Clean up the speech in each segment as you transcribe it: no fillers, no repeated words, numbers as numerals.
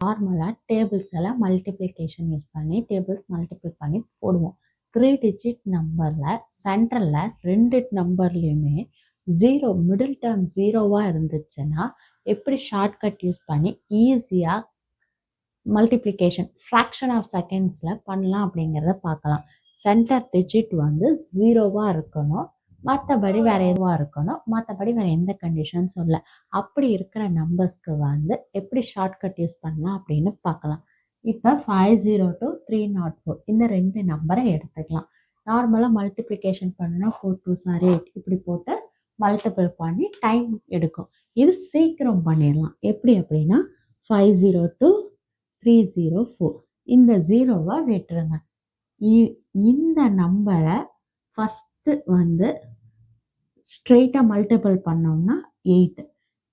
நார்மலாக டேபிள்ஸ் எல்லாம் multiplication use பண்ணி டேபிள்ஸ் மல்டிபிள் பண்ணி போடுவோம். 3 டிஜிட் நம்பரில் சென்ட்ரலில் 2 நம்பர்லேயுமே மிடில் டேர்ம் 0வாக இருந்துச்சுன்னா எப்படி ஷார்ட்கட் யூஸ் பண்ணி ஈஸியாக மல்டிப்ளிகேஷன் ஃப்ராக்ஷன் ஆஃப் செகண்ட்ஸில் பண்ணலாம் அப்படிங்கிறத பார்க்கலாம். சென்டர் டிஜிட் 0வாக இருக்கணும், மற்றபடி வேறு எதுவாக இருக்கணும், மற்றபடி வேறு எந்த கண்டிஷன் சொல்ல. அப்படி இருக்கிற நம்பர்ஸ்க்கு எப்படி ஷார்ட்கட் யூஸ் பண்ணலாம் அப்படின்னு பார்க்கலாம். இப்போ 502 304 இந்த 2 நம்பரை எடுத்துக்கலாம். நார்மலாக மல்டிப்ளிகேஷன் பண்ணால் 4 2s are 8 இப்படி போட்டு மல்டிபிள் பண்ணி டைம் எடுக்கும். இது சீக்கிரம் பண்ணிடலாம். எப்படி அப்படின்னா 502 304 இந்த 0வை விட்டுருங்க. இந்த நம்பரை ஃபஸ்ட்டு ஸ்ட்ரெயிட்டாக மல்டிபிள் பண்ணோம்னா 8.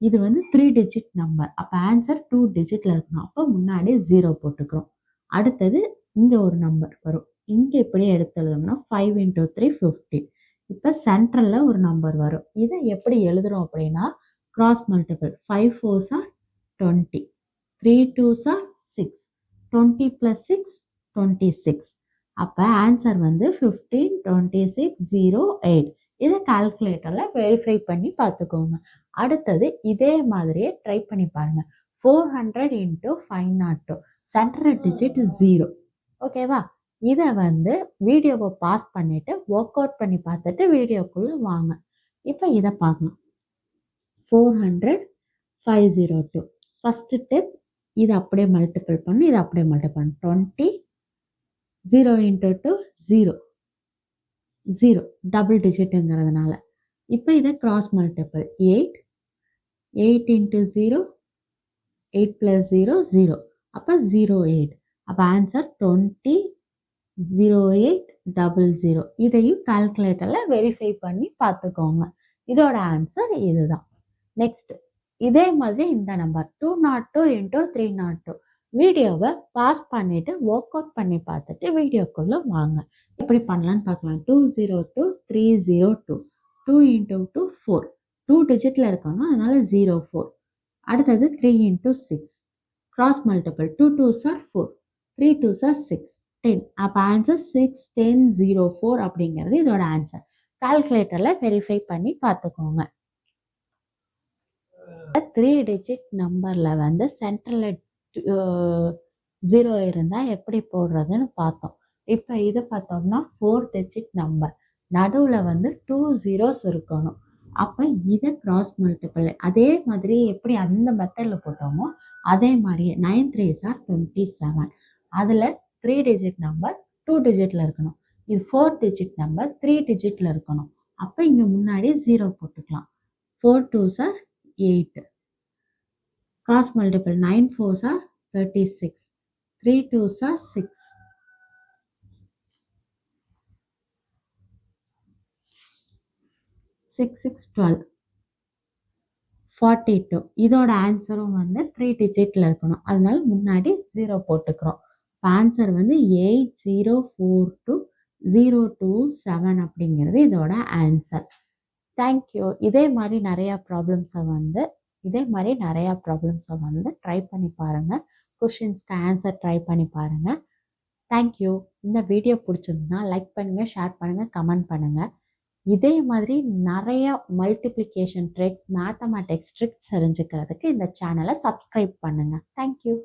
இது 3 டிஜிட் நம்பர். அப்போ ஆன்சர் 2 டிஜிட்டில் இருக்கணும். அப்போ முன்னாடி 0 போட்டுக்கிறோம். அடுத்தது இங்கே ஒரு நம்பர் வரும். இங்கே இப்படி எடுத்து எழுதணும்னா 5 × 3 15. இப்போ சென்ட்ரலில் ஒரு நம்பர் வரும். இதை எப்படி எழுதுகிறோம் அப்படின்னா cross multiple. 5 4s are 20, 3 2s are 6, 20 + 6 26. அப்போ ஆன்சர் 15 26 0 8. இதை கால்குலேட்டரில் வெரிஃபை பண்ணி பார்த்துக்கோங்க. அடுத்தது இதே மாதிரியே ட்ரை பண்ணி பாருங்கள். 400 × 502 சென்டர் டிஜிட் 0. ஓகேவா? இதை வீடியோவை பாஸ் பண்ணிவிட்டு ஒர்க் அவுட் பண்ணி பார்த்துட்டு வீடியோக்குள்ளே வாங்க. இப்போ இதை பார்க்கலாம். 400 502 ஃபஸ்ட்டு டிப். இதை அப்படியே மல்டிபிள் பண்ணி இதை அப்படியே மல்டிபிள் பண்ணி 20 0 × 2 0 0 டபுள் டிஜிட்டுங்கிறதுனால. இப்போ இதை கிராஸ் மல்டிபிள் 8 8 × 0 8 + 0 0. அப்போ 08. அப்போ ஆன்சர் 20 08 00. இதையும் கால்குலேட்டரில் வெரிஃபை பண்ணி பார்த்துக்கோங்க. இதோட ஆன்சர் இதுதான். நெக்ஸ்ட் இதே மாதிரி இந்த நம்பர் 202 × 302 வீடியோவை பாஸ் பண்ணிவிட்டு ஒர்க் அவுட் பண்ணி பார்த்துட்டு வீடியோக்குள்ளே வாங்க. எப்படி பண்ணலான்னு பார்க்கலாம். 202 302 2 × 2 4 2 டிஜிட்டில் இருக்கணும், அதனால் 04. அடுத்தது 3 × 6 cross multiple. 2 2s are 4, 3 2s are 6 10. அப்போ ஆன்சர் 6 10 04 அப்படிங்கிறது இதோட ஆன்சர். கால்குலேட்டரில் வெரிஃபை பண்ணி பார்த்துக்கோங்க. 3 டிஜிட் நம்பரில் சென்ட்ரலில் 0 இருந்தால் எப்படி போடுறதுன்னு பார்த்தோம். இப்போ இது பார்த்தோம்னா 4 டிஜிட் நம்பர், நடுவில் 2 zeros இருக்கணும். அப்போ இதை கிராஸ் மல்டிபிள் அதே மாதிரி எப்படி அந்த மெத்தடில் போட்டோமோ அதே மாதிரியே 9 3s are 27. அதில் 3 டிஜிட் நம்பர் 2 டிஜிட்டில் இருக்கணும். இது 4 டிஜிட் நம்பர் 3 டிஜிட்டில் இருக்கணும். அப்போ இங்கே முன்னாடி 0 போட்டுக்கலாம். 4 2s are 8. Cross multiple 9 4s are 36, 3 2s are 6, 6 6 12 42. இதோட ஆன்சரும் 3 டிஜிட்டில் இருக்கணும், அதனால முன்னாடி 0 போட்டுக்கிறோம். ஆன்சர் 8042 027 அப்படிங்கிறது இதோட ஆன்சர். தேங்க்யூ. இதே மாதிரி நிறையா ப்ராப்ளம்ஸை ட்ரை பண்ணி பாருங்கள். கொஷின்ஸ்க்கு ஆன்சர் ட்ரை பண்ணி பாருங்கள். தேங்க்யூ. இந்த வீடியோ பிடிச்சிருந்தா லைக் பண்ணுங்கள், ஷேர் பண்ணுங்கள், கமெண்ட் பண்ணுங்கள். இதே மாதிரி நிறைய மல்டிப்ளிகேஷன் ட்ரிக்ஸ், மேத்தமேட்டிக்ஸ் ட்ரிக்ஸ் தெரிஞ்சுக்கிறதுக்கு இந்த சேனலை சப்ஸ்கிரைப் பண்ணுங்கள். தேங்க்யூ.